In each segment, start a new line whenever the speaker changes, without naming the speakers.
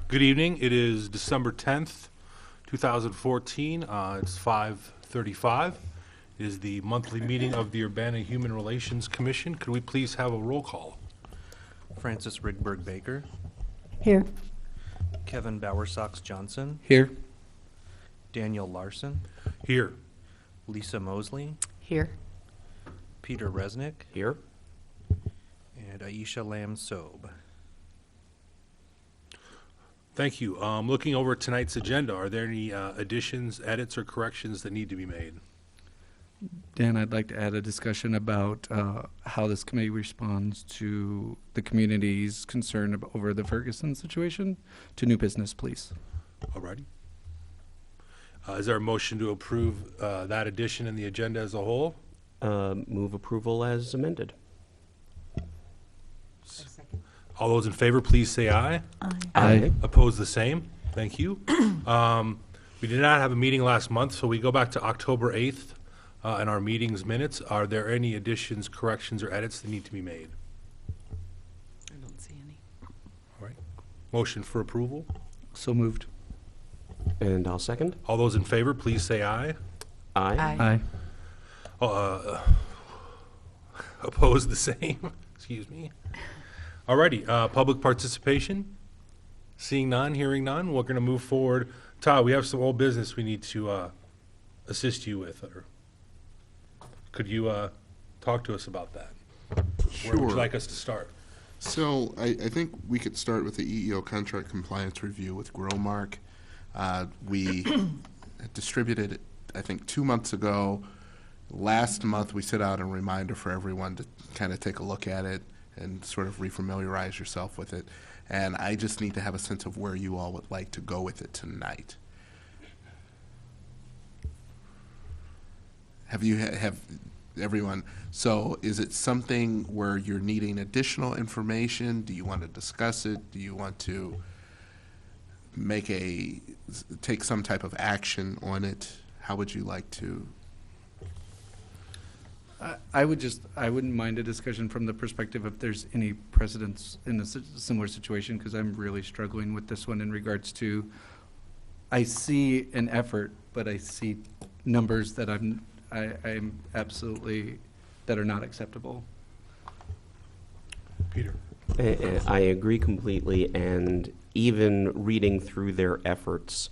Good evening. It is December 10th, 2014. It's 5:35. It is the monthly meeting of the Urbana Human Relations Commission. Could we please have a roll call?
Francis Rigberg Baker,
Here.
Kevin Bowersox Johnson,
Here.
Daniel Larson,
Here.
Lisa Mosley,
Here.
Peter Resnick,
Here.
and Aisha Lam Sobe.
Thank you. Looking over tonight's agenda, are there any additions, edits, or corrections that need to be made?
Dan, I'd like to add a discussion about how this committee responds to the community's concern over the Ferguson situation to new business, please.
Alrighty. Is there a motion to approve that addition in the agenda as a whole?
Move approval as amended.
All those in favor, please say aye.
Aye.
Opposed, the same. Thank you. We did not have a meeting last month, so we go back to October 8th in our meeting's minutes. Are there any additions, corrections, or edits that need to be made?
I don't see any.
All right. Motion for approval.
So moved.
And I'll second.
All those in favor, please say aye.
Aye.
Aye.
Opposed, the same. Excuse me. Alrighty, public participation. Seeing none, hearing none, we're going to move forward. Todd, we have some old business we need to assist you with. Or could you talk to us about that? Where would you
Sure.
like us to start?
So I think we could start with the EEO contract compliance review with Growmark. We distributed it, I think, 2 months ago. Last month, we set out a reminder for everyone to kind of take a look at it and sort of refamiliarize yourself with it. And I just need to have a sense of where you all would like to go with it tonight. Have everyone, so is it something where you're needing additional information? Do you want to discuss it? Do you want to take some type of action on it? How would you like to?
I wouldn't mind a discussion from the perspective if there's any precedents in a similar situation, because I'm really struggling with this one in regards to, I see an effort, but I see numbers that I'm absolutely, that are not acceptable.
Peter.
I agree completely, and even reading through their efforts,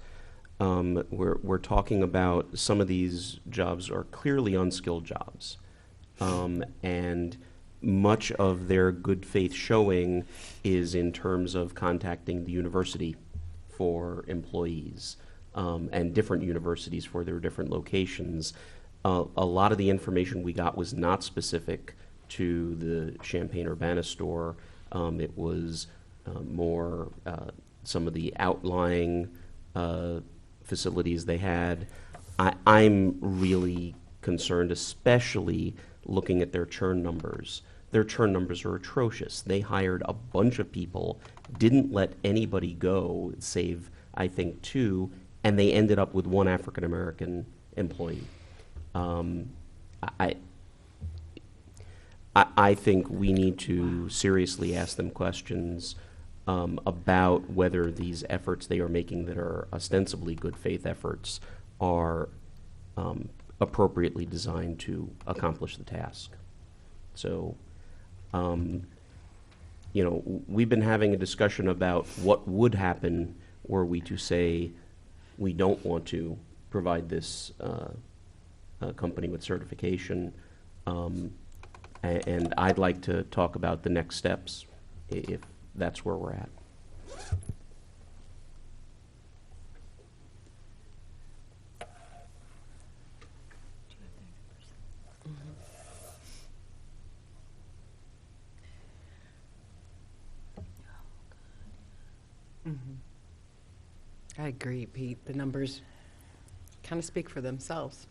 we're talking about some of these jobs are clearly unskilled jobs. And much of their good faith showing is in terms of contacting the university for employees, and different universities for their different locations. A lot of the information we got was not specific to the Champaign-Urbana store. It was more some of the outlying facilities they had. I'm really concerned, especially looking at their churn numbers. Their churn numbers are atrocious. They hired a bunch of people, didn't let anybody go, save, I think, 2, and they ended up with 1 African-American employee. I think we need to seriously ask them questions about whether these efforts they are making that are ostensibly good faith efforts are appropriately designed to accomplish the task. So, we've been having a discussion about what would happen were we to say we don't want to provide this company with certification, and I'd like to talk about the next steps if that's where we're at.
I agree, Pete. The numbers kind of speak for themselves.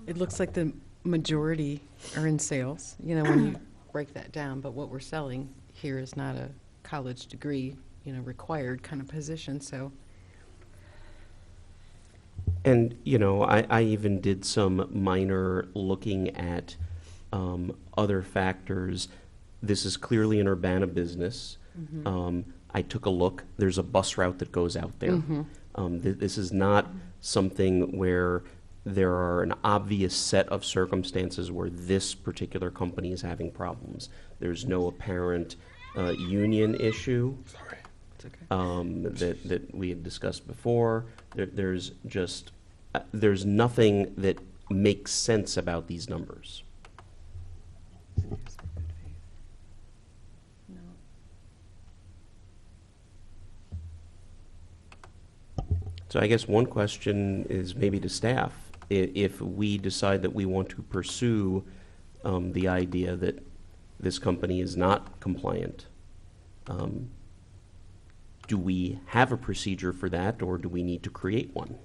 It looks like the majority are in sales, when you break that down, but what we're selling here is not a college degree, required kind of position, so.
And, I even did some minor looking at other factors. this is clearly an Urbana business. I took a look. There's a bus route that goes out there. This is not something where there are an obvious set of circumstances where this particular company is having problems. There's no apparent union issue
Sorry.
It's okay.
that we had discussed before. There's just there's nothing that makes sense about these numbers. So I guess one question is maybe to staff. If we decide that we want to pursue the idea that this company is not compliant, do we have a procedure for that, or do we need to create one?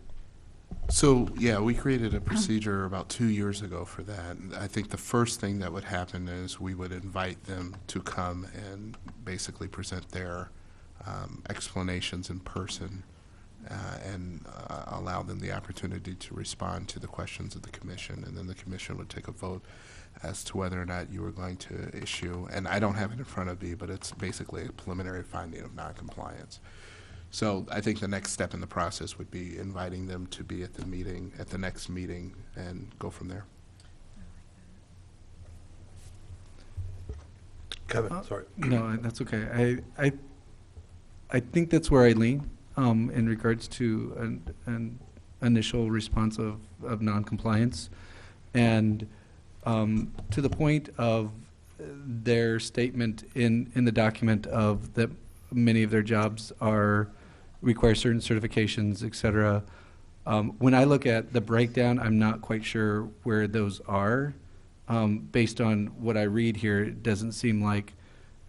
So, yeah, we created a procedure about 2 years ago for that. And I think the first thing that would happen is we would invite them to come and basically present their explanations in person and allow them the opportunity to respond to the questions of the commission. And then the commission would take a vote as to whether or not you were going to issue, and I don't have it in front of me, but it's basically a preliminary finding of noncompliance. So I think the next step in the process would be inviting them to be at the meeting, at the next meeting, and go from there.
Kevin, sorry.
No, that's okay. I think that's where I lean in regards to an initial response of noncompliance. And to the point of their statement in the document of that many of their jobs require certain certifications, et cetera. When I look at the breakdown, I'm not quite sure where those are. Based on what I read here, it doesn't seem like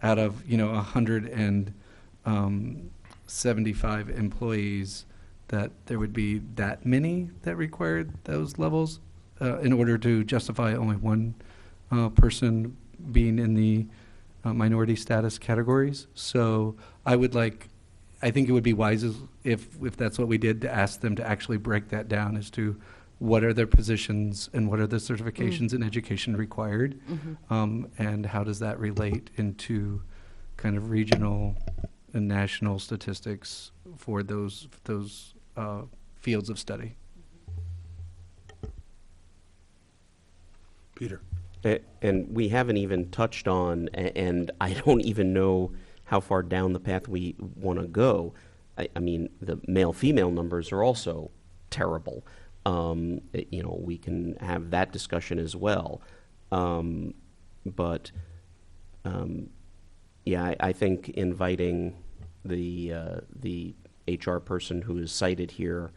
out of 175 employees that there would be that many that required those levels in order to justify only one person being in the minority status categories. So I think it would be wise if that's what we did, to ask them to actually break that down as to what are their positions and what are the certifications in education required, and how does that relate into kind of regional and national statistics for those fields of study.
Peter.
And we haven't even touched on, and I don't even know how far down the path we want to go. I mean, the male-female numbers are also terrible. We can have that discussion as well. I think inviting the HR person who is cited here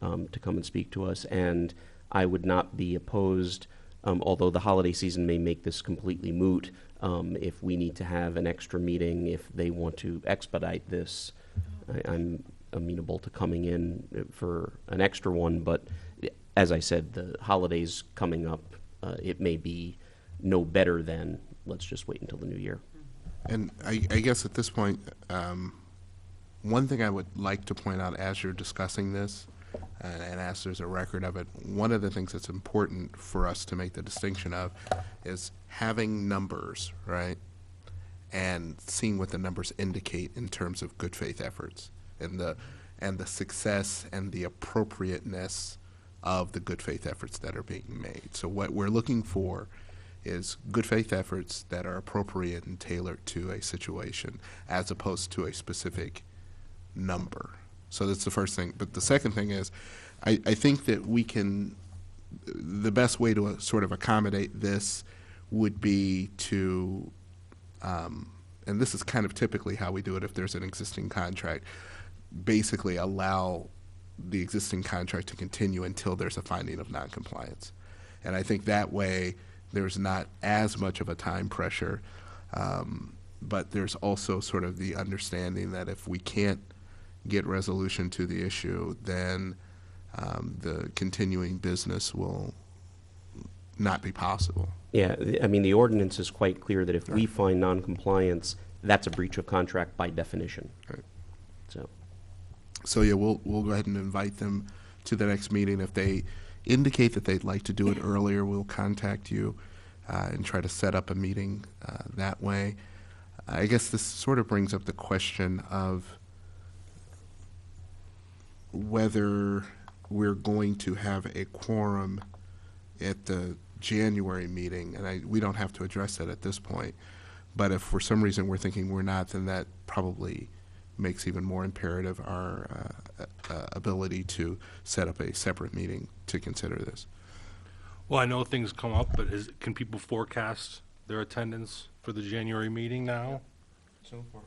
to come and speak to us, and I would not be opposed. Although the holiday season may make this completely moot, if we need to have an extra meeting, if they want to expedite this, I'm amenable to coming in for an extra one. But as I said, the holidays coming up, it may be no better than let's just wait until the new year.
And I guess at this point, one thing I would like to point out as you're discussing this, and as there's a record of it, one of the things that's important for us to make the distinction of is having numbers, right, and seeing what the numbers indicate in terms of good faith efforts and the success and the appropriateness of the good faith efforts that are being made. So what we're looking for is good faith efforts that are appropriate and tailored to a situation as opposed to a specific number. So that's the first thing. But the second thing is, I think that the best way to sort of accommodate this would be to, and this is kind of typically how we do it if there's an existing contract, basically allow the existing contract to continue until there's a finding of noncompliance. And I think that way there's not as much of a time pressure, but there's also sort of the understanding that if we can't get resolution to the issue, then the continuing business will not be possible.
Yeah, I mean, the ordinance is quite clear that if we find noncompliance, that's a breach of contract by definition.
Right.
So
yeah, we'll go ahead and invite them to the next meeting. If they indicate that they'd like to do it earlier, we'll contact you. and try to set up a meeting that way. I guess this sort of brings up the question of whether we're going to have a quorum at the January meeting, and we don't have to address that at this point. But if for some reason we're thinking we're not, then that probably makes even more imperative our ability to set up a separate meeting to consider this.
Well, I know things come up, but can people forecast their attendance for the January meeting now?
So far,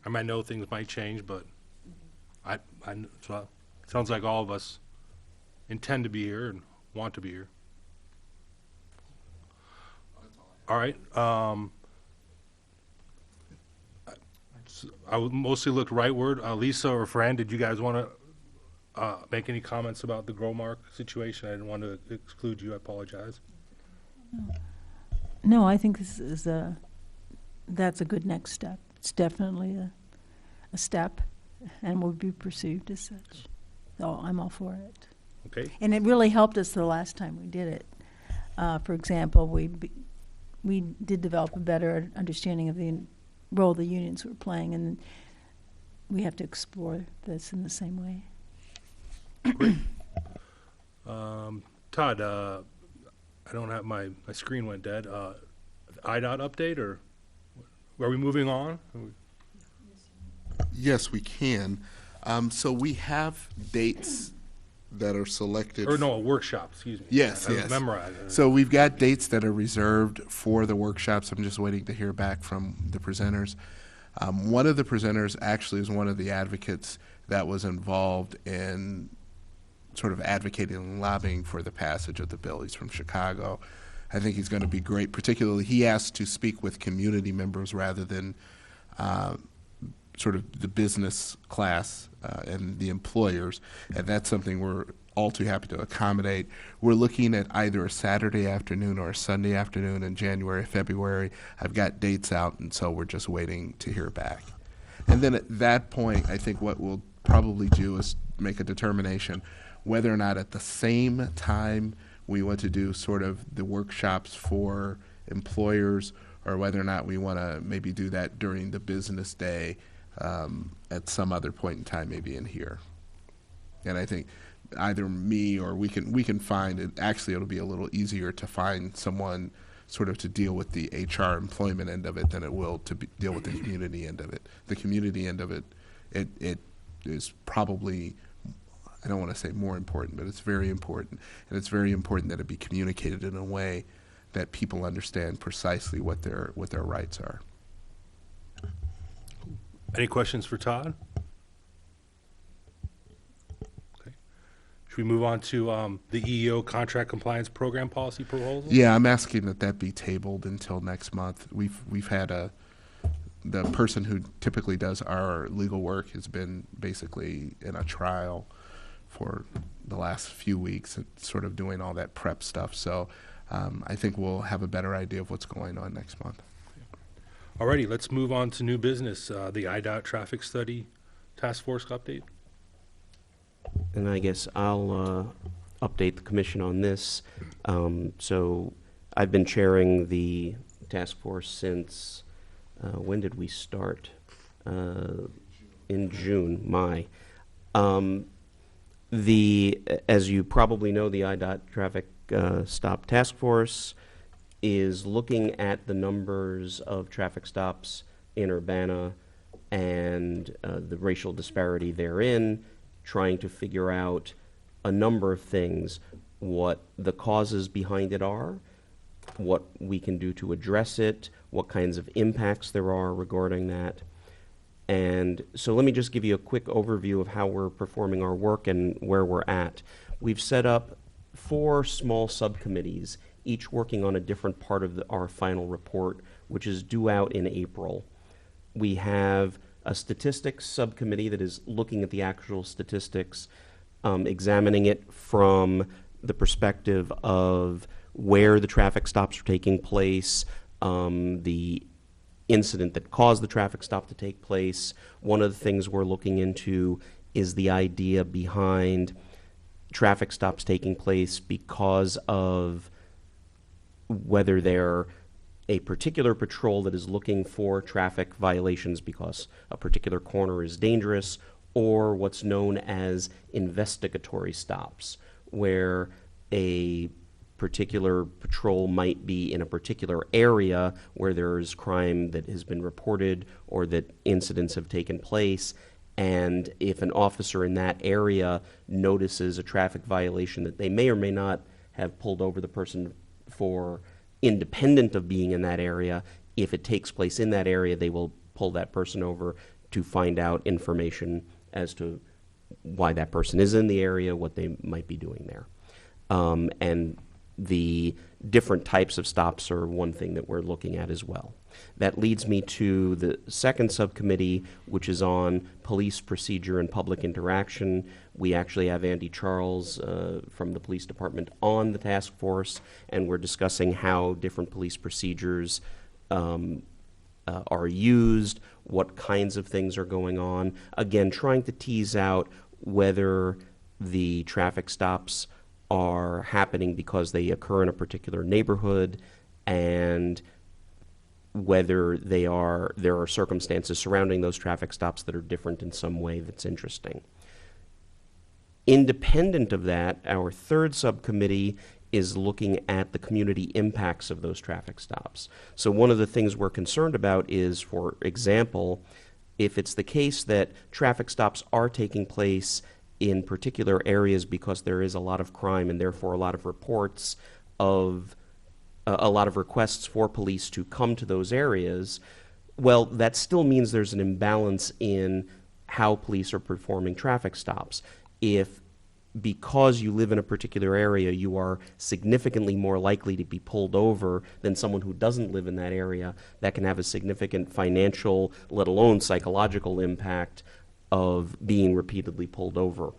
I mean, I know things might change, but so it sounds like all of us intend to be here and want to be here. All right. I would mostly look rightward. Lisa or Fran, did you guys want to make any comments about the Growmark situation? I didn't want to exclude you. I apologize.
No, I think this is that's a good next step. It's definitely a step and will be perceived as such. So I'm all for it.
Okay.
And it really helped us the last time we did it. For example, we did develop a better understanding of the role the unions were playing, and we have to explore this in the same way.
Great. Todd, I don't have my screen went dead. IDOT update, or are we moving on?
Yes, we can. So we have dates that are selected.
Or no, a workshop, excuse me.
Yes,
I
yes.
memorized it.
So we've got dates that are reserved for the workshops. I'm just waiting to hear back from the presenters. One of the presenters actually is one of the advocates that was involved in sort of advocating and lobbying for the passage of the bill. He's from Chicago. I think he's going to be great. Particularly, he asked to speak with community members rather than sort of the business class and the employers, and that's something we're all too happy to accommodate. We're looking at either a Saturday afternoon or a Sunday afternoon in January, February. I've got dates out, and so we're just waiting to hear back. And then at that point, I think what we'll probably do is make a determination whether or not at the same time we want to do sort of the workshops for employers, or whether or not we want to maybe do that during the business day at some other point in time, maybe in here. And I think either me or we can find it. Actually, it'll be a little easier to find someone sort of to deal with the HR employment end of it than it will to deal with the community end of it. The community end of it, it is probably, I don't want to say more important, but it's very important. And it's very important that it be communicated in a way that people understand precisely what their rights are.
Any questions for Todd? Okay. Should we move on to the EEO contract compliance program policy proposal?
Yeah, I'm asking that be tabled until next month. We've had the person who typically does our legal work has been basically in a trial for the last few weeks, sort of doing all that prep stuff. So I think we'll have a better idea of what's going on next month.
Alrighty, let's move on to new business, the IDOT traffic study task force update.
And I guess I'll update the commission on this. So I've been chairing the task force since, when did we start? In June, as you probably know, the IDOT traffic stop task force is looking at the numbers of traffic stops in Urbana and the racial disparity therein, trying to figure out a number of things, what the causes behind it are, what we can do to address it, what kinds of impacts there are regarding that. And so let me just give you a quick overview of how we're performing our work and where we're at. We've set up 4 small subcommittees, each working on a different part of our final report, which is due out in April. We have a statistics subcommittee that is looking at the actual statistics, examining it from the perspective of where the traffic stops are taking place, the incident that caused the traffic stop to take place. One of the things we're looking into is the idea behind traffic stops taking place because of whether they're a particular patrol that is looking for traffic violations because a particular corner is dangerous, or what's known as investigatory stops, where a particular patrol might be in a particular area where there's crime that has been reported or that incidents have taken place. And if an officer in that area notices a traffic violation that they may or may not have pulled over the person for, independent of being in that area, if it takes place in that area, they will pull that person over to find out information as to why that person is in the area, what they might be doing there. And the different types of stops are one thing that we're looking at as well. That leads me to the second subcommittee, which is on police procedure and public interaction. We actually have Andy Charles from the police department on the task force, and we're discussing how different police procedures are used, what kinds of things are going on. Again, trying to tease out whether the traffic stops are happening because they occur in a particular neighborhood, and whether there are circumstances surrounding those traffic stops that are different in some way that's interesting. Independent of that, our third subcommittee is looking at the community impacts of those traffic stops. So one of the things we're concerned about is, for example, if it's the case that traffic stops are taking place in particular areas because there is a lot of crime and therefore a lot of reports of a lot of requests for police to come to those areas, well, that still means there's an imbalance in how police are performing traffic stops. If because you live in a particular area, you are significantly more likely to be pulled over than someone who doesn't live in that area, that can have a significant financial, let alone psychological impact of being repeatedly pulled over.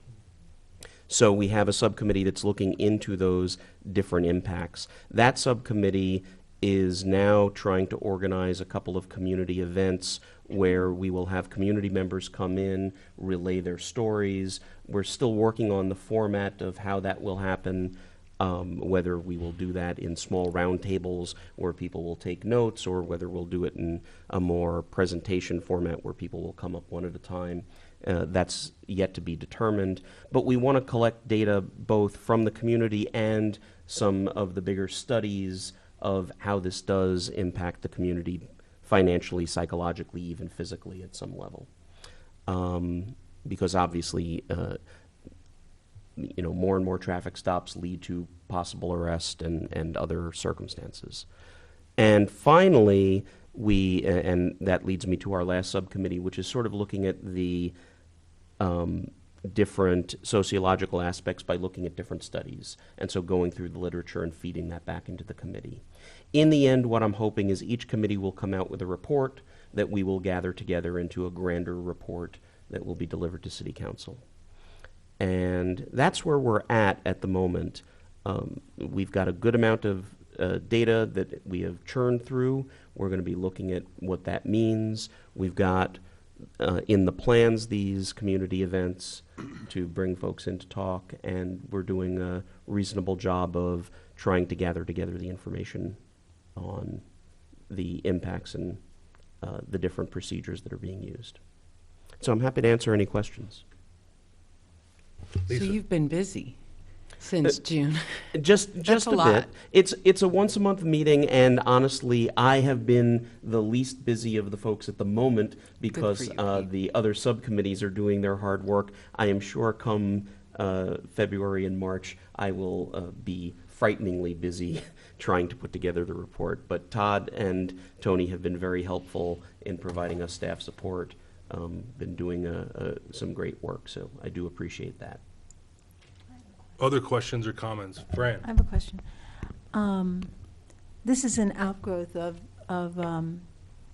So we have a subcommittee that's looking into those different impacts. That subcommittee is now trying to organize a couple of community events where we will have community members come in, relay their stories. We're still working on the format of how that will happen, whether we will do that in small roundtables where people will take notes, or whether we'll do it in a more presentation format where people will come up one at a time. That's yet to be determined. But we want to collect data both from the community and some of the bigger studies of how this does impact the community financially, psychologically, even physically at some level. Because obviously, more and more traffic stops lead to possible arrest and other circumstances. And finally, and that leads me to our last subcommittee, which is sort of looking at the different sociological aspects by looking at different studies, and so going through the literature and feeding that back into the committee. In the end, what I'm hoping is each committee will come out with a report that we will gather together into a grander report that will be delivered to City Council. And that's where we're at the moment. We've got a good amount of data that we have churned through. We're going to be looking at what that means. We've got in the plans these community events to bring folks in to talk, and we're doing a reasonable job of trying to gather together the information on the impacts and the different procedures that are being used. So I'm happy to answer any questions.
Lisa.
So you've been busy since June.
Just
a
a
lot.
bit. It's a once a month meeting, and honestly, I have been the least busy of the folks at the moment because
you, Pete.
the other subcommittees are doing their hard work. I am sure come February and March, I will be frighteningly busy trying to put together the report. But Todd and Tony have been very helpful in providing us staff support. Been doing some great work, so I do appreciate that.
Other questions or comments? Fran?
I have a question. This is an outgrowth of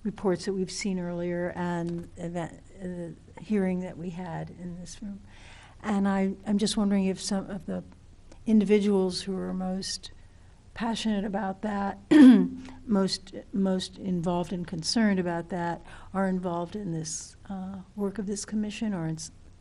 reports that we've seen earlier and hearing that we had in this room. And I'm just wondering if some of the individuals who are most passionate about that, most involved and concerned about that, are involved in this work of this commission, or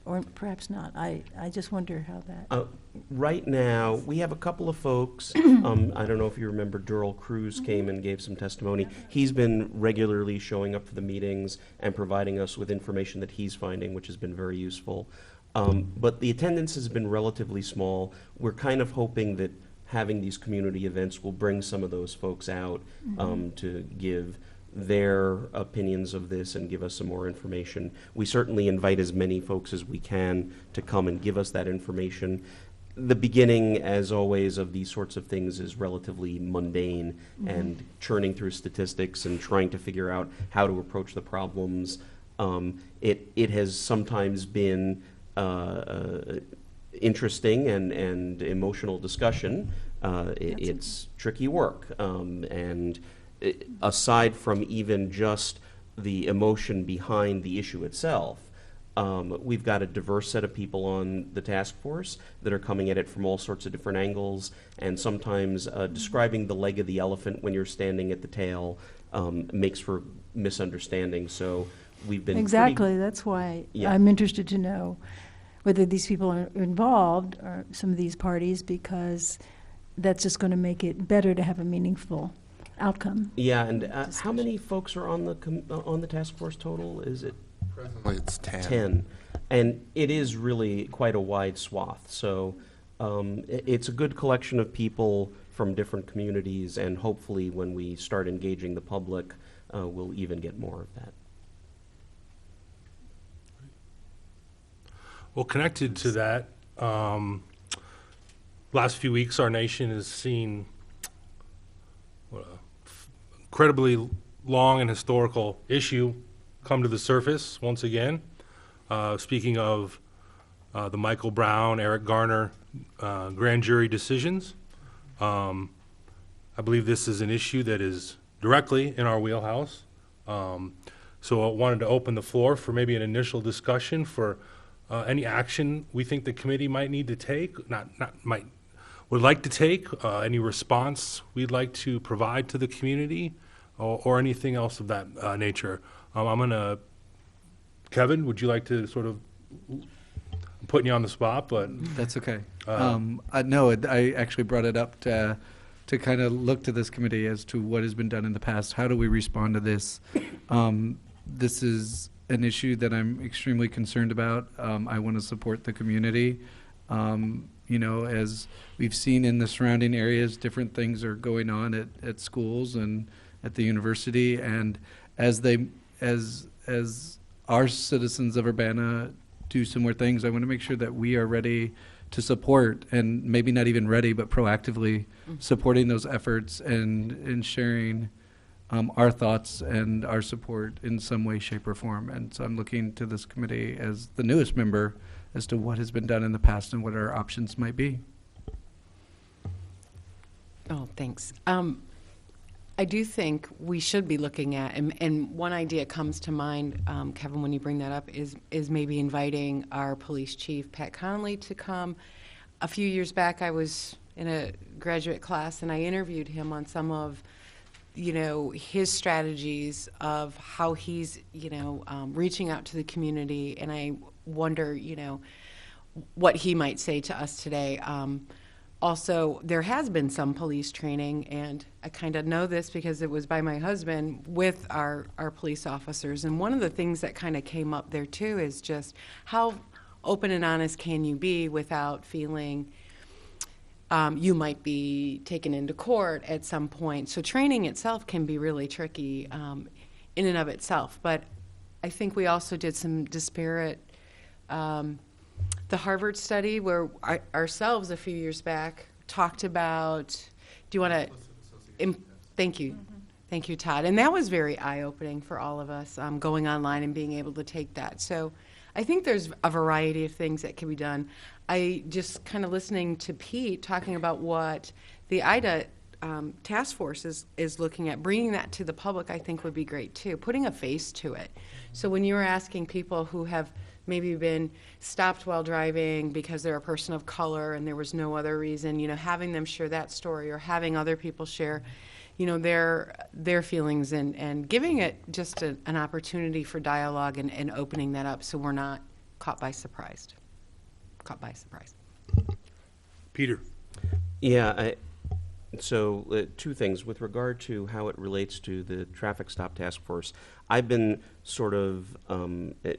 or perhaps not. I just wonder how that.
Right now, we have a couple of folks. I don't know if you remember, Durrell Cruz came and gave some testimony. He's been regularly showing up for the meetings and providing us with information that he's finding, which has been very useful. But the attendance has been relatively small. We're kind of hoping that having these community events will bring some of those folks out to give their opinions of this and give us some more information. We certainly invite as many folks as we can to come and give us that information. The beginning, as always, of these sorts of things is relatively mundane and churning through statistics and trying to figure out how to approach the problems. It has sometimes been interesting and emotional discussion. It's tricky work, and aside from even just the emotion behind the issue itself, we've got a diverse set of people on the task force that are coming at it from all sorts of different angles, and sometimes describing the leg of the elephant when you're standing at the tail makes for misunderstanding. So we've been
Exactly. That's why I'm interested to know whether these people are involved, or some of these parties, because that's just going to make it better to have a meaningful outcome.
Yeah, and how many folks are on the task force total? Is it
Presently, it's 10.
10? And it is really quite a wide swath. So it's a good collection of people from different communities, and hopefully when we start engaging the public, we'll even get more of that.
Well, connected to that, last few weeks our nation has seen incredibly long and historical issue come to the surface once again. Speaking of the Michael Brown, Eric Garner grand jury decisions, I believe this is an issue that is directly in our wheelhouse. So I wanted to open the floor for maybe an initial discussion for any action we think the committee might need to take, would like to take, any response we'd like to provide to the community, or anything else of that nature. I'm going to, Kevin, would you like to sort of, I'm putting you on the spot, but.
That's okay. No, I actually brought it up to kind of look to this committee as to what has been done in the past. How do we respond to this? This is an issue that I'm extremely concerned about. I want to support the community. As we've seen in the surrounding areas, different things are going on at schools and at the university, and as our citizens of Urbana do similar things, I want to make sure that we are ready to support, and maybe not even ready, but proactively supporting those efforts and sharing our thoughts and our support in some way, shape, or form. And so I'm looking to this committee as the newest member as to what has been done in the past and what our options might be.
Oh, thanks. I do think we should be looking at, and one idea comes to mind, Kevin, when you bring that up, is maybe inviting our police chief, Pat Connolly, to come. A few years back, I was in a graduate class, and I interviewed him on some of, his strategies of how he's, reaching out to the community, and I wonder, what he might say to us today. Also, there has been some police training, and I kind of know this because it was by my husband with our police officers. And one of the things that kind of came up there, too, is just how open and honest can you be without feeling you might be taken into court at some point. So training itself can be really tricky in and of itself. But I think we also did some disparate the Harvard study where ourselves a few years back talked about, do you want to, thank you. Thank you, Todd. And that was very eye-opening for all of us, going online and being able to take that. So I think there's a variety of things that can be done. I just kind of listening to Pete talking about what the IDA task force is looking at, bringing that to the public, I think would be great too, putting a face to it. So when you were asking people who have maybe been stopped while driving because they're a person of color and there was no other reason, having them share that story, or having other people share, their feelings, and giving it just an opportunity for dialogue and opening that up, so we're not caught by surprise. Caught by surprise.
Peter?
Yeah, so two things. With regard to how it relates to the traffic stop task force, I've been sort of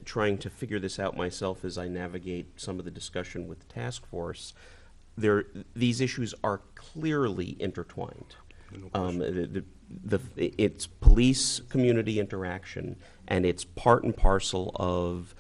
trying to figure this out myself as I navigate some of the discussion with the task force. These issues are clearly intertwined. It's police-community interaction, and it's part and parcel of,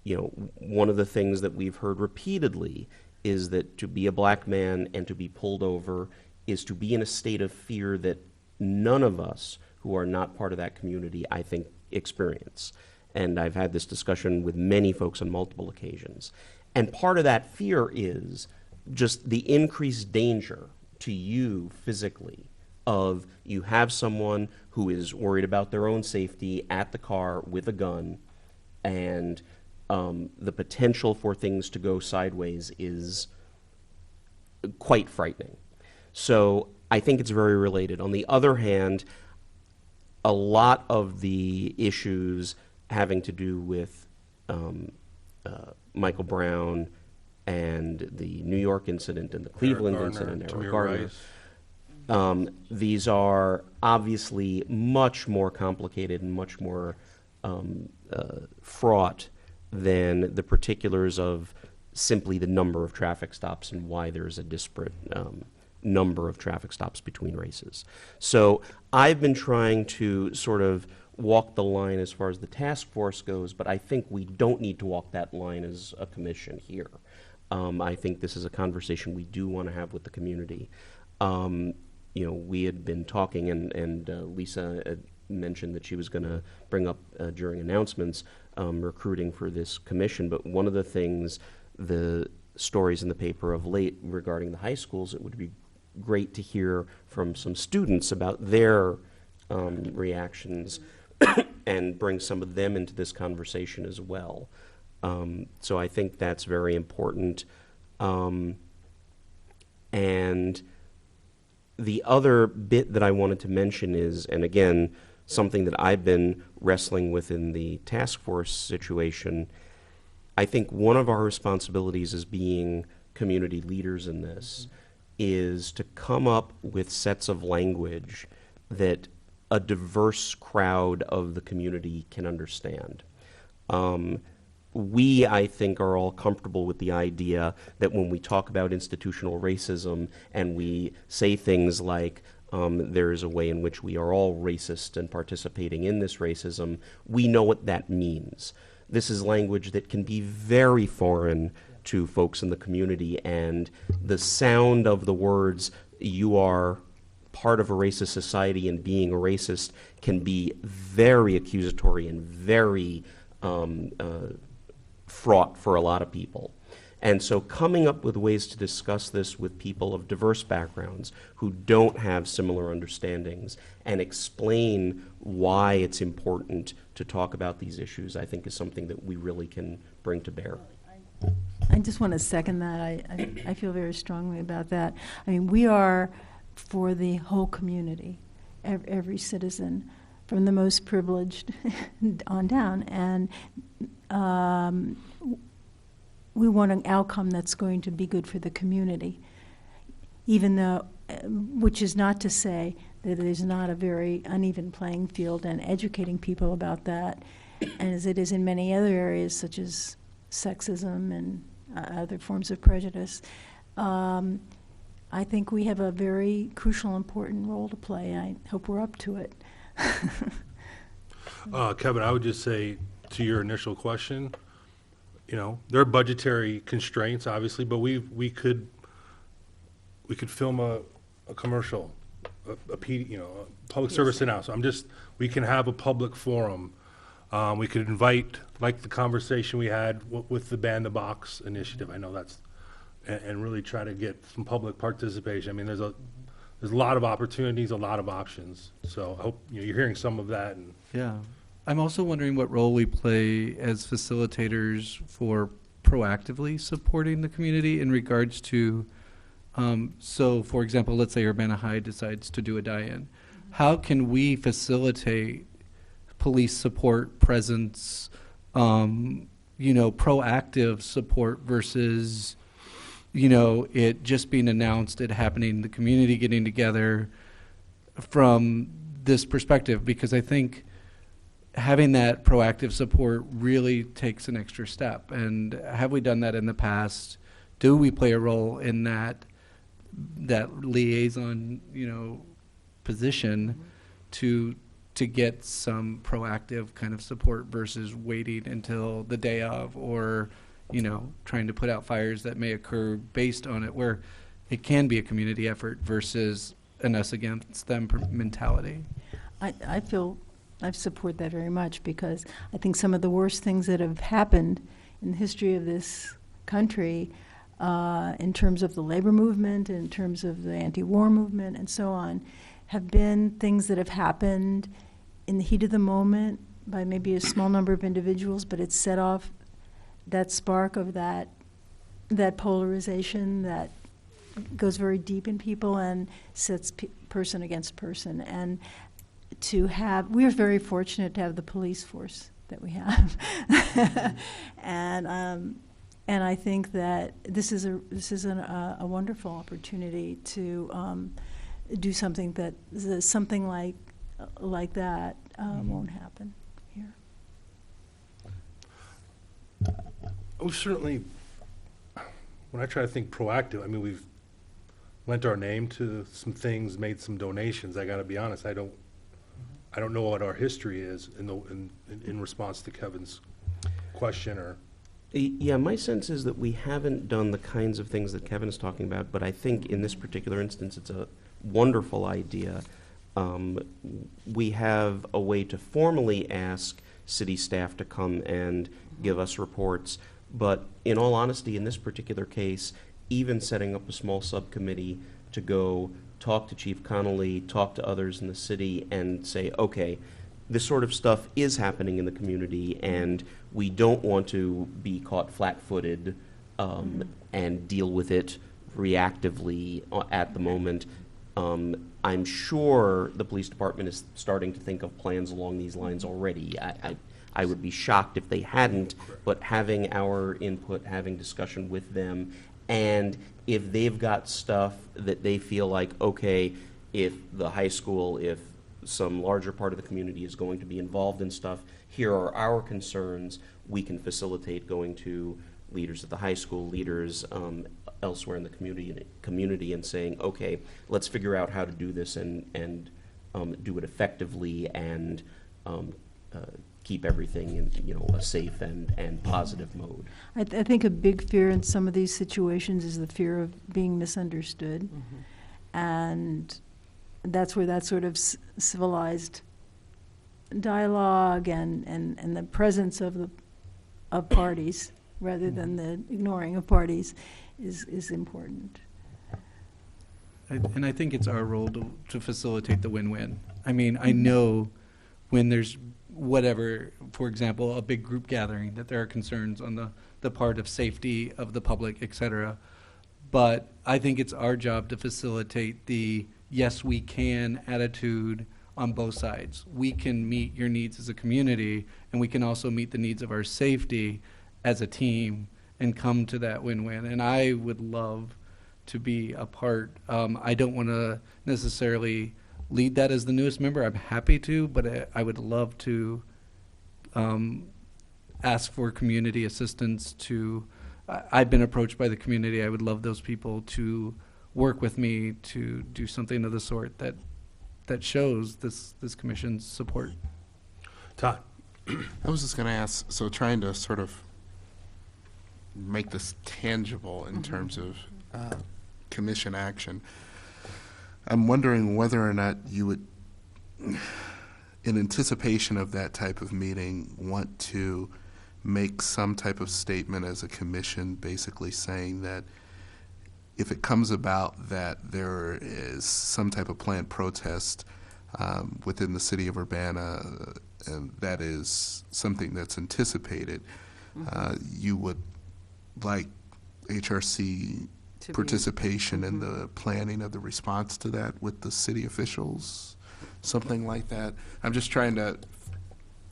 one of the things that we've heard repeatedly is that to be a black man and to be pulled over is to be in a state of fear that none of us who are not part of that community, I think, experience. And I've had this discussion with many folks on multiple occasions. And part of that fear is just the increased danger to you physically of you have someone who is worried about their own safety at the car with a gun, and the potential for things to go sideways is quite frightening. So I think it's very related. On the other hand, a lot of the issues having to do with Michael Brown and the New York incident and the Cleveland incident, Eric Garner, these are obviously much more complicated and much more fraught than the particulars of simply the number of traffic stops and why there's a disparate number of traffic stops between races. So I've been trying to sort of walk the line as far as the task force goes, but I think we don't need to walk that line as a commission here. I think this is a conversation we do want to have with the community. We had been talking, and Lisa had mentioned that she was going to bring up during announcements recruiting for this commission. But one of the things, the stories in the paper of late regarding the high schools, it would be great to hear from some students about their reactions and bring some of them into this conversation as well. So I think that's very important. And the other bit that I wanted to mention is, and again, something that I've been wrestling with in the task force situation, I think one of our responsibilities as being community leaders in this is to come up with sets of language that a diverse crowd of the community can understand. We, I think, are all comfortable with the idea that when we talk about institutional racism and we say things like there is a way in which we are all racist and participating in this racism, we know what that means. This is language that can be very foreign to folks in the community, and the sound of the words, "you are part of a racist society and being a racist," can be very accusatory and very fraught for a lot of people. And so coming up with ways to discuss this with people of diverse backgrounds who don't have similar understandings and explain why it's important to talk about these issues, I think is something that we really can bring to bear.
I just want to second that. I feel very strongly about that. I mean, we are for the whole community, every citizen, from the most privileged on down. And we want an outcome that's going to be good for the community, even though, which is not to say that there's not a very uneven playing field, and educating people about that, as it is in many other areas such as sexism and other forms of prejudice. I think we have a very crucial, important role to play. I hope we're up to it.
Kevin, I would just say to your initial question, there are budgetary constraints, obviously, but we could film a commercial, a public service announcement. We can have a public forum. We could invite, like the conversation we had with the Ban the Box initiative. I know that's, and really try to get some public participation. I mean, there's a lot of opportunities, a lot of options. So I hope you're hearing some of that. And
Yeah. I'm also wondering what role we play as facilitators for proactively supporting the community in regards to, so for example, let's say Urbana High decides to do a die-in. How can we facilitate police support, presence, proactive support versus, it just being announced, it happening, the community getting together from this perspective, because I think having that proactive support really takes an extra step. And have we done that in the past? Do we play a role in that liaison, position to get some proactive kind of support versus waiting until the day of, or trying to put out fires that may occur based on it, where it can be a community effort versus an us against them mentality.
I support that very much, because I think some of the worst things that have happened in the history of this country, in terms of the labor movement, in terms of the anti-war movement, and so on, have been things that have happened in the heat of the moment by maybe a small number of individuals, but it set off that spark of that polarization that goes very deep in people and sets person against person. And we are very fortunate to have the police force that we have, and I think that this is a wonderful opportunity to do something that like that won't happen here.
We certainly, when I try to think proactive, I mean, we've lent our name to some things, made some donations. I got to be honest, I don't know what our history is in response to Kevin's question. Or
Yeah, my sense is that we haven't done the kinds of things that Kevin is talking about, but I think in this particular instance, it's a wonderful idea. We have a way to formally ask city staff to come and give us reports, but in all honesty, in this particular case, even setting up a small subcommittee to go talk to Chief Connolly, talk to others in the city, and say, okay, this sort of stuff is happening in the community, and we don't want to be caught flat-footed and deal with it reactively at the moment. I'm sure the police department is starting to think of plans along these lines already. I would be shocked if they hadn't, but having our input, having discussion with them, and if they've got stuff that they feel like, okay, if the high school, if some larger part of the community is going to be involved in stuff, here are our concerns. We can facilitate going to leaders at the high school, leaders elsewhere in the community and saying, okay, let's figure out how to do this and do it effectively and keep everything in a safe and positive mode.
I think a big fear in some of these situations is the fear of being misunderstood, and that's where that sort of civilized dialogue and the presence of parties rather than the ignoring of parties is important.
And I think it's our role to facilitate the win-win. I mean, I know when there's whatever, for example, a big group gathering, that there are concerns on the part of safety of the public, et cetera. But I think it's our job to facilitate the yes, we can attitude on both sides. We can meet your needs as a community, and we can also meet the needs of our safety as a team and come to that win-win. And I would love to be a part. I don't want to necessarily lead that as the newest member. I'm happy to, but I would love to ask for community assistance I've been approached by the community. I would love those people to work with me to do something of the sort that shows this commission's support.
Todd.
I was just going to ask, so trying to sort of make this tangible in terms of commission action, I'm wondering whether or not you would, in anticipation of that type of meeting, want to make some type of statement as a commission basically saying that if it comes about that there is some type of planned protest within the city of Urbana, and that is something that's anticipated, you would like HRC participation in the planning of the response to that with the city officials, something like that. I'm just trying to.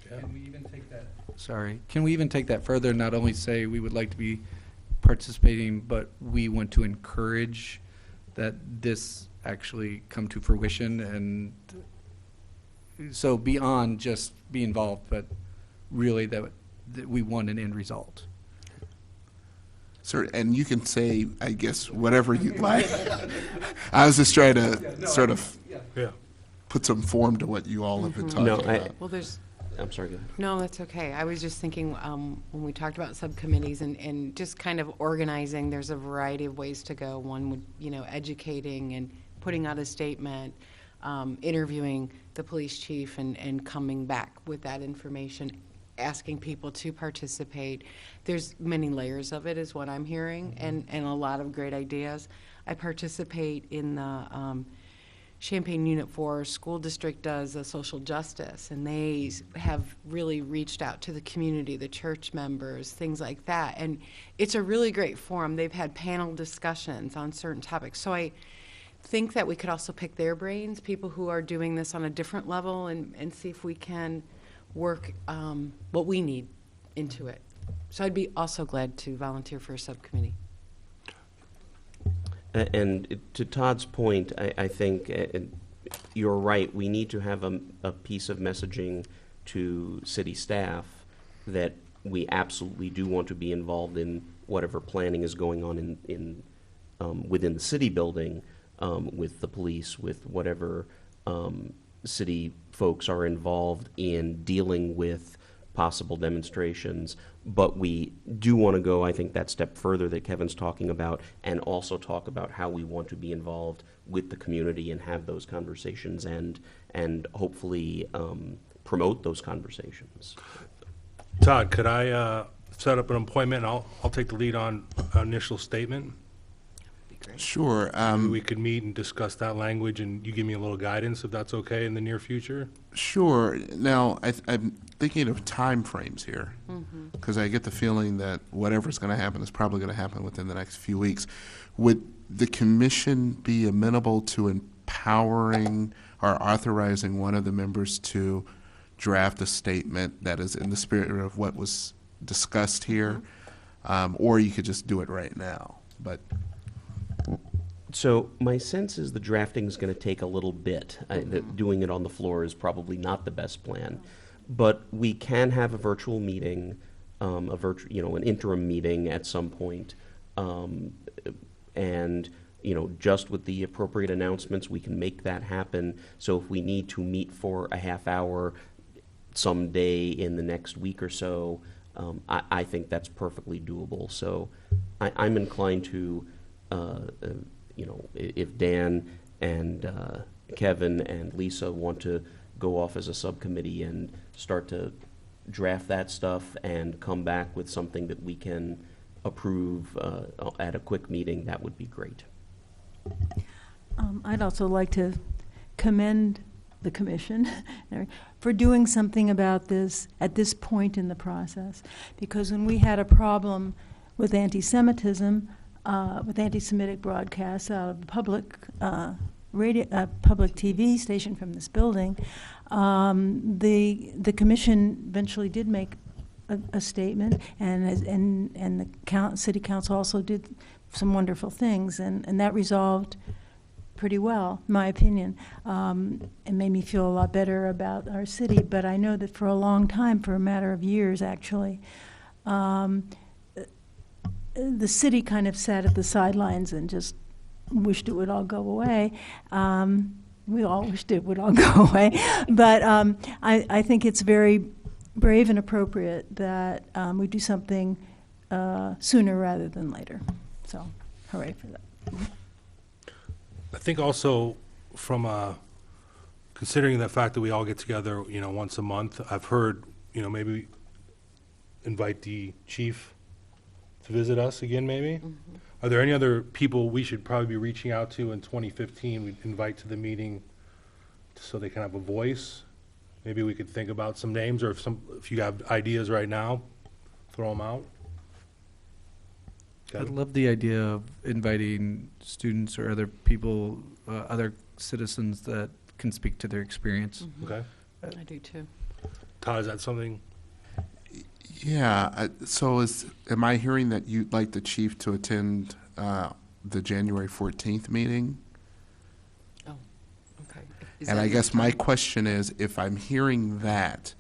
Can we even take that Sorry. Can we even take that further, not only say we would like to be participating, but we want to encourage that this actually come to fruition, and so beyond just be involved, but really that we want an end result.
Sir, and you can say, I guess, whatever you'd like. I was just trying to sort of
Yeah.
put some form to what you all have been talking
No,
about.
Well, there's,
I'm sorry, go ahead.
no, that's okay. I was just thinking, when we talked about subcommittees and just kind of organizing, there's a variety of ways to go. One would, educating and putting out a statement, interviewing the police chief and coming back with that information, asking people to participate. There's many layers of it is what I'm hearing, and a lot of great ideas. I participate in the Champaign Unit 4 School District does a social justice, and they have really reached out to the community, the church members, things like that. And it's a really great forum. They've had panel discussions on certain topics. So I think that we could also pick their brains, people who are doing this on a different level, and see if we can work what we need into it. So I'd be also glad to volunteer for a subcommittee.
And to Todd's point, I think you're right. We need to have a piece of messaging to city staff that we absolutely do want to be involved in whatever planning is going on in within the city building, with the police, with whatever city folks are involved in dealing with possible demonstrations. But we do want to go, I think, that step further that Kevin's talking about, and also talk about how we want to be involved with the community and have those conversations and hopefully promote those conversations.
Todd, could I set up an appointment, and I'll take the lead on initial statement?
Sure.
Maybe we could meet and discuss that language, and you give me a little guidance if that's okay in the near future?
Sure. Now, I'm thinking of time frames here, because I get the feeling that whatever's going to happen is probably going to happen within the next few weeks. Would the commission be amenable to empowering or authorizing one of the members to draft a statement that is in the spirit of what was discussed here? Or you could just do it right now. But
So my sense is the drafting is going to take a little bit. That doing it on the floor is probably not the best plan. But we can have a virtual meeting, an interim meeting at some point, and just with the appropriate announcements, we can make that happen. So if we need to meet for a half hour someday in the next week or so, I think that's perfectly doable. So I'm inclined to. If Dan and Kevin and Lisa want to go off as a subcommittee and start to draft that stuff and come back with something that we can approve at a quick meeting, that would be great.
I'd also like to commend the commission for doing something about this at this point in the process. Because when we had a problem with anti-Semitism, with anti-Semitic broadcasts out of the public public TV station from this building, the commission eventually did make a statement, and the city council also did some wonderful things, and that resolved pretty well, in my opinion. It made me feel a lot better about our city, but I know that for a long time, for a matter of years actually, the city kind of sat at the sidelines and just wished it would all go away. We all wished it would all go away. But I think it's very brave and appropriate that we do something sooner rather than later. So, hooray for that.
I think also from considering the fact that we all get together, once a month, I've heard, maybe invite the chief to visit us again, maybe? Are there any other people we should probably be reaching out to in 2015 we'd invite to the meeting so they can have a voice? Maybe we could think about some names, or if you have ideas right now, throw them out.
I'd love the idea of inviting students or other people, other citizens that can speak to their experience.
Okay.
I do too.
Todd, is that something?
Yeah, am I hearing that you'd like the chief to attend the January 14th meeting?
Oh, okay. Is
And
that
I
your
guess my
time?
question is, if I'm hearing that,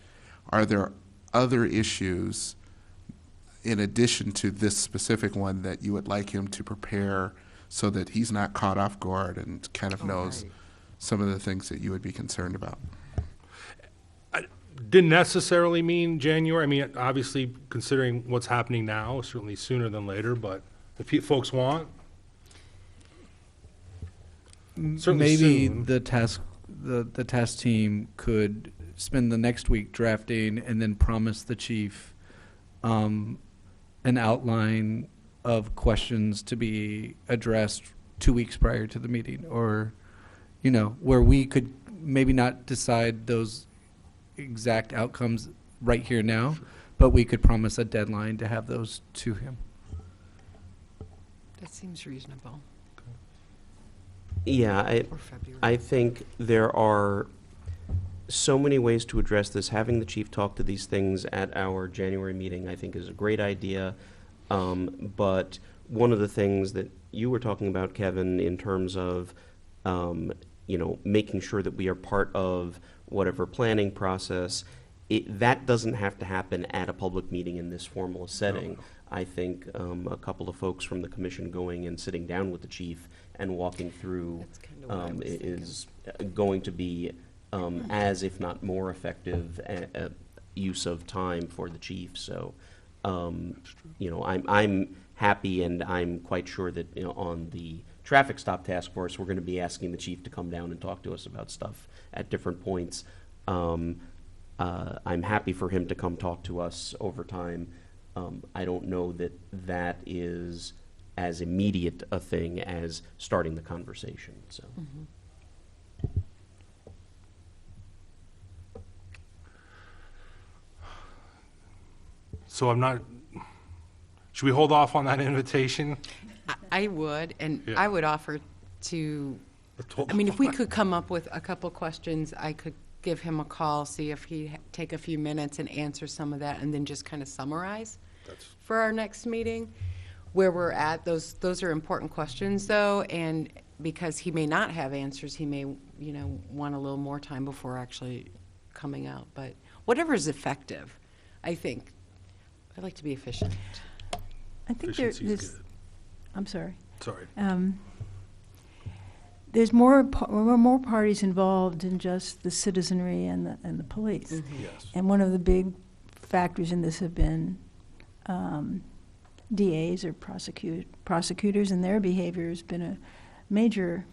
are there other issues in addition to this specific one that you would like him to prepare so that he's not caught off guard and kind of
Oh,
knows
right.
some of the things that you would be concerned about?
Didn't necessarily mean January. I mean, obviously, considering what's happening now, certainly sooner than later, but if folks want, certainly
Maybe
soon.
the task team could spend the next week drafting and then promise the chief an outline of questions to be addressed 2 weeks prior to the meeting, or, where we could maybe not decide those exact outcomes right here now, but we could promise a deadline to have those to him.
That seems reasonable.
Yeah,
Or February.
I think there are so many ways to address this. Having the chief talk to these things at our January meeting, I think, is a great idea. But one of the things that you were talking about, Kevin, in terms of, making sure that we are part of whatever planning process, that doesn't have to happen at a public meeting in this formal setting. I think a couple of folks from the commission going and sitting down with the chief and walking through
That's kind of what I was
is going to be as, if not more effective, use of time for the chief. So, I'm happy, and I'm quite sure that on the traffic stop task force, we're going to be asking the chief to come down and talk to us about stuff at different points. I'm happy for him to come talk to us over time. I don't know that is as immediate a thing as starting the conversation. So.
So should we hold off on that invitation?
I would, and
Yeah.
I would offer to, I mean, if we could come up with a couple questions, I could give him a call, see if he'd take a few minutes and answer some of that, and then just kind of summarize for our next meeting where we're at. Those are important questions, though, and because he may not have answers, he may, want a little more time before actually coming out. But whatever is effective, I think. I like to be efficient.
I think
Efficiency is
there's,
good.
I'm sorry.
Sorry.
There's more parties involved than just the citizenry and the police.
Yes.
And one of the big factors in this have been DAs or prosecutors, and their behavior has been a major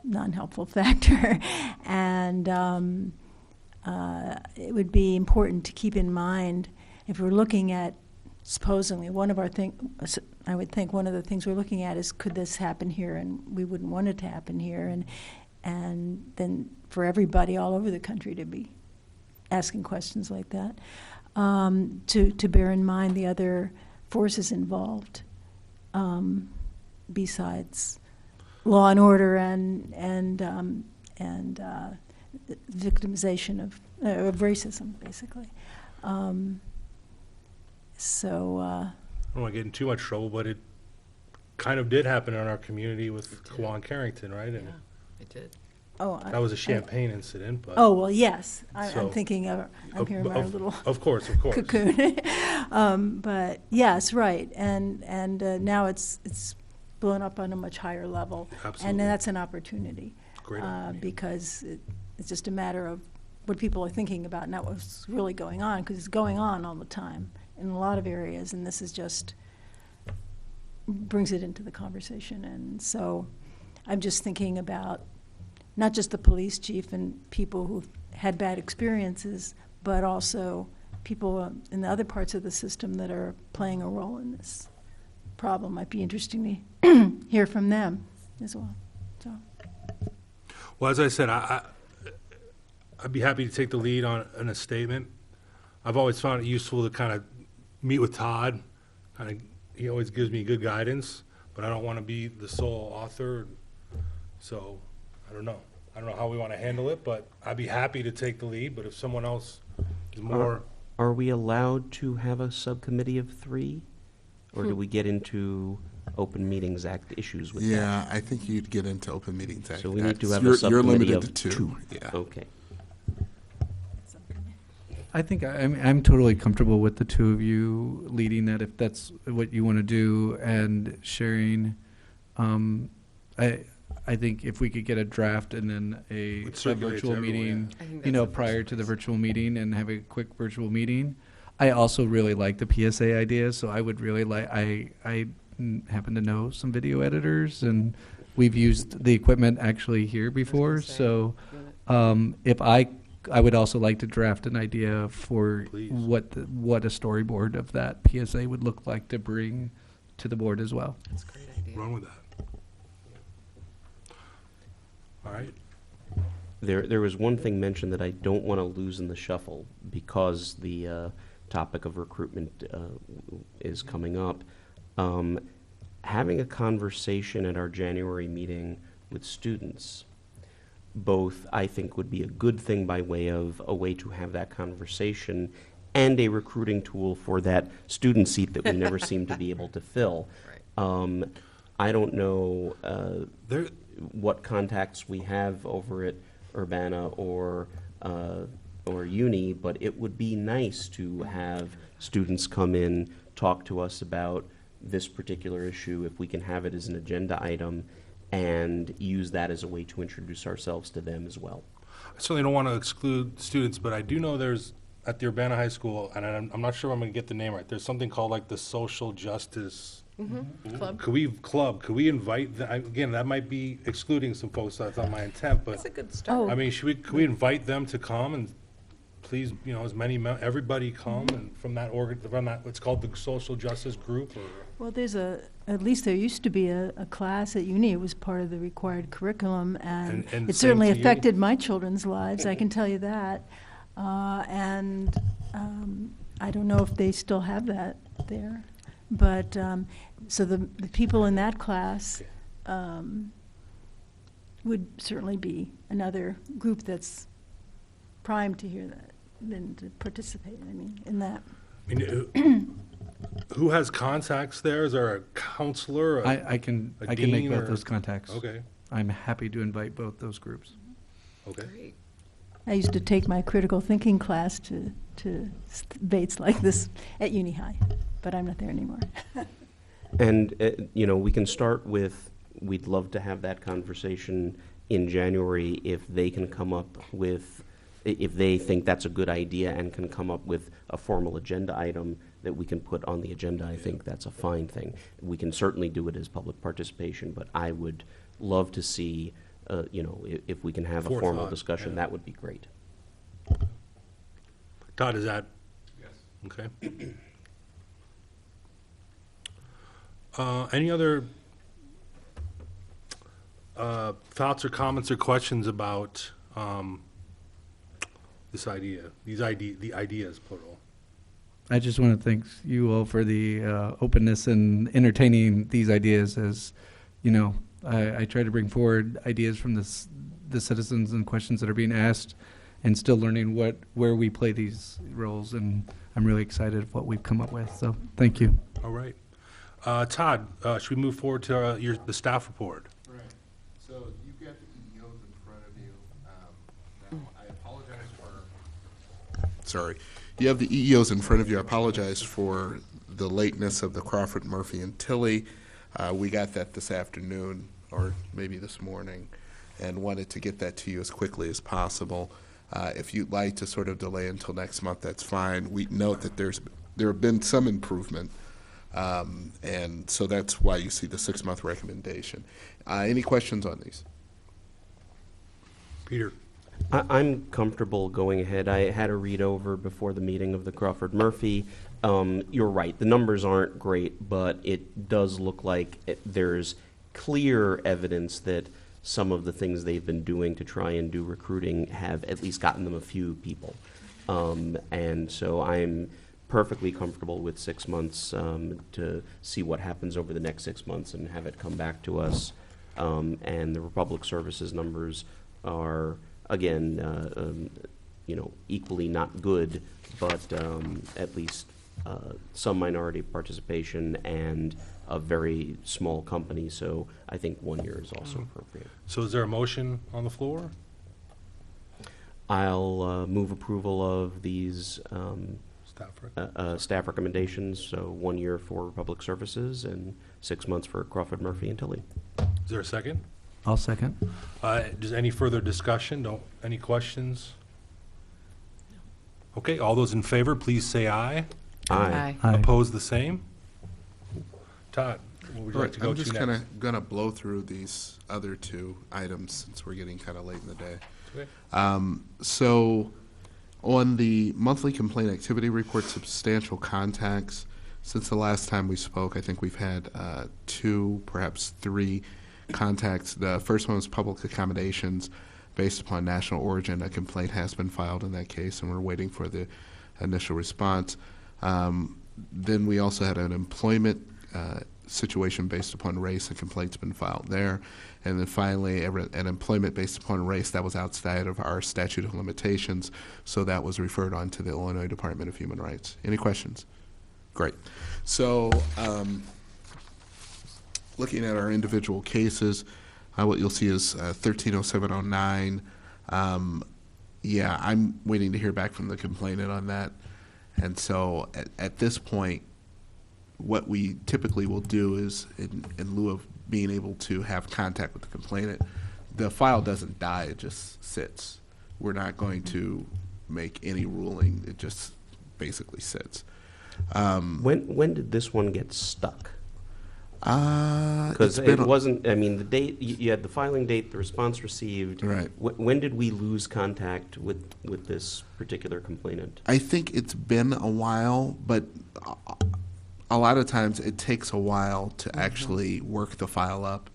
non-helpful factor. And it would be important to keep in mind, if we're looking at supposedly I would think one of the things we're looking at is, could this happen here? And we wouldn't want it to happen here. And then for everybody all over the country to be asking questions like that, to bear in mind the other forces involved, besides law and order and victimization of racism, basically.
I don't want to get in too much trouble, but it kind of did happen in our community with Kawan Carrington, right? And
Yeah, I did.
that was a Champagne incident, but.
Oh, well, yes. I'm
So-
thinking I'm here in my little
Of course.
cocoon. But yes, right. And now it's blown up on a much higher level.
Absolutely.
And that's an opportunity.
Great opportunity.
Because it's just a matter of what people are thinking about, not what's really going on, because it's going on all the time in a lot of areas, and this is just brings it into the conversation. And so I'm just thinking about not just the police chief and people who've had bad experiences, but also people in the other parts of the system that are playing a role in this problem. Might be interesting to hear from them as well. So.
Well, as I said, I'd be happy to take the lead on a statement. I've always found it useful to kind of meet with Todd. He always gives me good guidance, but I don't want to be the sole author. So I don't know. I don't know how we want to handle it, but I'd be happy to take the lead. But if someone else is more,
Are we allowed to have a subcommittee of 3? Or do we get into Open Meetings Act issues with that?
Yeah, I think you'd get into Open Meetings Act.
So we need to have a
You're
subcommittee
limited
of
to 2. Yeah.
Okay.
I think I'm totally comfortable with the two of you leading that if that's what you want to do and sharing. I think if we could get a draft and then a
circulate to
virtual
everyone,
meeting,
I think
you know,
that's the
prior
best
to the
place.
virtual meeting and have a quick virtual meeting. I also really like the PSA idea, so I would really like, I happen to know some video editors and we've used the equipment actually here before,
say,
so
yeah.
if I would also like to draft an idea for
Please.
what a storyboard of that PSA would look like to bring to the board as well.
That's a great idea.
Run with that. All right.
There was one thing mentioned that I don't want to lose in the shuffle because the topic of recruitment is coming up. Having a conversation at our January meeting with students, both I think would be a good thing by way of a way to have that conversation and a recruiting tool for that student seat that we never seem to be able to fill.
Right.
I don't know
There,
what contacts we have over at Urbana or Uni, but it would be nice to have students come in, talk to us about this particular issue, if we can have it as an agenda item, and use that as a way to introduce ourselves to them as well.
I certainly don't want to exclude students, but I do know there's, at the Urbana High School, and I'm not sure if I'm going to get the name right, there's something called like the Social Justice
Club.
Could we invite, again, that might be excluding some folks, that's not my intent, but,
That's a good start.
I mean, could we invite them to come and please, you know, as many, everybody come and from that it's called the Social Justice Group, or?
Well, at least there used to be a class at uni. It was part of the required curriculum, and
And
it
same
certainly
to Uni?
affected my children's lives, I can tell you that. I don't know if they still have that there. But, so the people in that class would certainly be another group that's primed to hear that, and to participate, I mean, in that.
I mean, who has contacts there? Is there a counselor?
I can
a
make
dean
both
or-
those contacts.
Okay,
I'm happy to invite both those groups.
okay.
Great.
I used to take my critical thinking class to debates like this at Uni High, but I'm not there anymore.
And, you know, we can start with, we'd love to have that conversation in January if they can come up with, if they think that's a good idea and can come up with a formal agenda item that we can put on the agenda. I think that's a fine thing. We can certainly do it as public participation, but I would love to see, you know, if we can have a formal
Forethought,
discussion,
yeah.
that would be great.
Todd, is that? Yes. Okay. Any other thoughts or comments or questions about this idea, the ideas, plural?
I just want to thank you all for the openness and entertaining these ideas. As you know, I try to bring forward ideas from the citizens and questions that are being asked, and still learning where we play these roles. And I'm really excited of what we've come up with. So thank you.
All right. Todd, should we move forward to the staff report?
Right. So you've got the EEOs in front of you. Now, I apologize for. Sorry. You have the EEOs in front of you. I apologize for the lateness of the Crawford, Murphy, and Tilly. We got that this afternoon, or maybe this morning, and wanted to get that to you as quickly as possible. If you'd like to sort of delay until next month, that's fine. We note that there have been some improvement. And so that's why you see the 6-month recommendation. Any questions on these?
Peter?
I'm comfortable going ahead. I had a read over before the meeting of the Crawford Murphy. You're right, the numbers aren't great, but it does look like there's clear evidence that some of the things they've been doing to try and do recruiting have at least gotten them a few people. And so I'm perfectly comfortable with 6 months to see what happens over the next 6 months and have it come back to us. And the Republic Services numbers are, again, equally not good, but at least some minority participation and a very small company. So I think 1 year is also appropriate.
So is there a motion on the floor?
I'll move approval of these
Stafford?
staff recommendations. So 1 year for Public Services and 6 months for Crawford Murphy and Tilly.
Is there a second?
I'll second.
Does any further discussion? Any questions? Okay, all those in favor, please say aye.
Aye.
Opposed, the same? Todd, what would you like to go
I'm
to
just
next?
gonna blow through these other two items since we're getting kind of late in the day.
Okay.
So, on the monthly complaint activity report, substantial contacts, since the last time we spoke, I think we've had 2, perhaps 3 contacts. The first one was public accommodations based upon national origin. A complaint has been filed in that case, and we're waiting for the initial response. Then we also had an employment situation based upon race. A complaint's been filed there. And then finally, an employment based upon race that was outside of our statute of limitations, so that was referred on to the Illinois Department of Human Rights. Any questions? Great. So, looking at our individual cases, what you'll see is 130709. Yeah, I'm waiting to hear back from the complainant on that. And so at this point, what we typically will do is, in lieu of being able to have contact with the complainant, the file doesn't die, it just sits. We're not going to make any ruling, it just basically sits.
When did this one get stuck?
It's
Because
been
it wasn't, I mean, the date, you had the filing date, the response received.
Right.
When did we lose contact with this particular complainant?
I think it's been a while, but a lot of times it takes a while to actually work the file up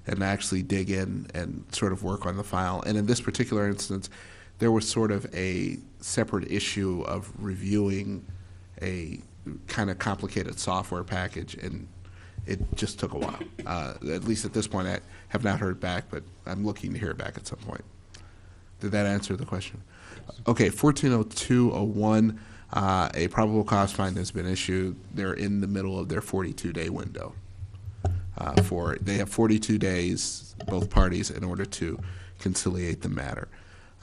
and actually dig in and sort of work on the file. And in this particular instance, there was sort of a separate issue of reviewing a kind of complicated software package, and it just took a while. At least at this point, I have not heard back, but I'm looking to hear back at some point. Did that answer the question? Okay, 140201, a probable cause find has been issued. They're in the middle of their 42-day window. They have 42 days, both parties, in order to conciliate the matter.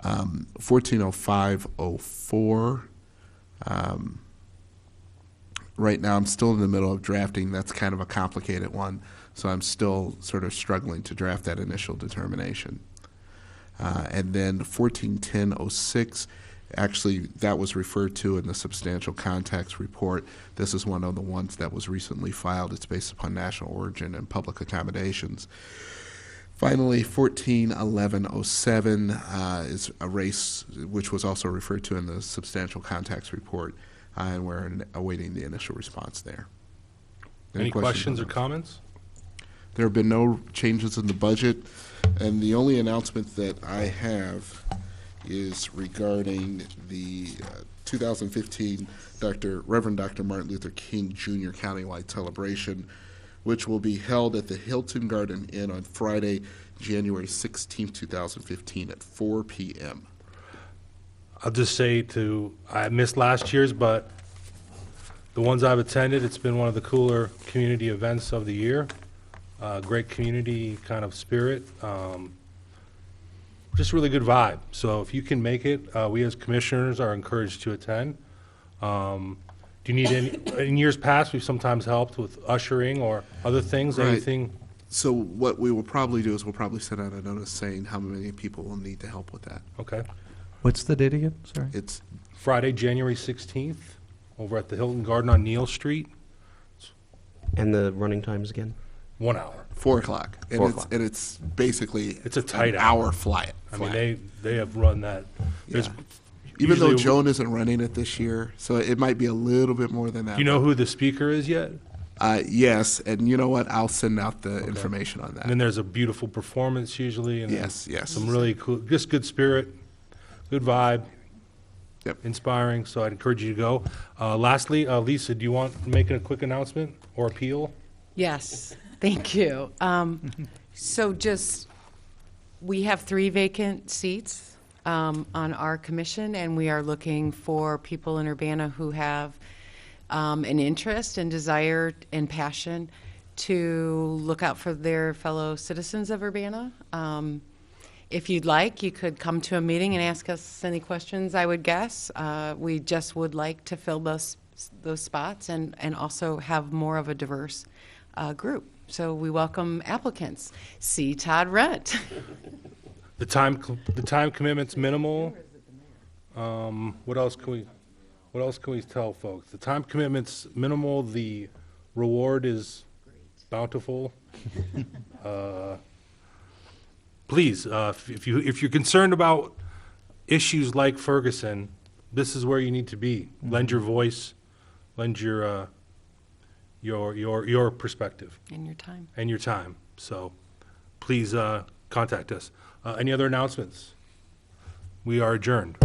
140504, right now I'm still in the middle of drafting. That's kind of a complicated one, so I'm still sort of struggling to draft that initial determination. And then 141006, actually that was referred to in the substantial contacts report. This is one of the ones that was recently filed. It's based upon national origin and public accommodations. Finally, 141107 is a race which was also referred to in the substantial contacts report, and we're awaiting the initial response there.
Any questions or
on that?
comments?
There have been no changes in the budget, and the only announcement that I have is regarding the 2015 Reverend Dr. Martin Luther King Jr. Countywide celebration, which will be held at the Hilton Garden Inn on Friday, January 16, 2015 at 4 p.m.
I'll just say I missed last year's, but the ones I've attended, it's been one of the cooler community events of the year. Great community kind of spirit. Just really good vibe. So if you can make it, we as commissioners are encouraged to attend. Do you need any, in years past, we've sometimes helped with ushering or other things,
Right.
anything?
So what we will probably do is we'll probably send out a notice saying how many people will need to help with that.
Okay.
What's the date again? Sorry.
It's
Friday, January 16th, over at the Hilton Garden on Neal Street,
And the running times again?
1 hour.
4 o'clock, and
4
it's
o'clock.
and it's basically
It's a tight
an
hour.
hour flat.
I mean, they have run that. There's
Yeah. Even though
usually-
Joan isn't running it this year, so it might be a little bit more than that.
Do you know who the speaker is yet?
Yes, and you know what? I'll send out the information on that.
And then there's a beautiful performance usually, and then
Yes, yes.
some really cool, just good spirit, good vibe,
Yep.
inspiring. So I'd encourage you to go. Lastly, Lisa, do you want to make a quick announcement or appeal?
Yes, thank you. So we have 3 vacant seats on our commission, and we are looking for people in Urbana who have an interest and desire and passion to look out for their fellow citizens of Urbana. If you'd like, you could come to a meeting and ask us any questions, I would guess. We just would like to fill those spots and also have more of a diverse group. So we welcome applicants. See Todd Runt.
The time commitment's minimal. What else can we tell folks? The time commitment's minimal. The reward is bountiful. Please, if you're concerned about issues like Ferguson, this is where you need to be. Lend your voice, lend your perspective
In your time.
and your time. So please contact us. Any other announcements? We are adjourned.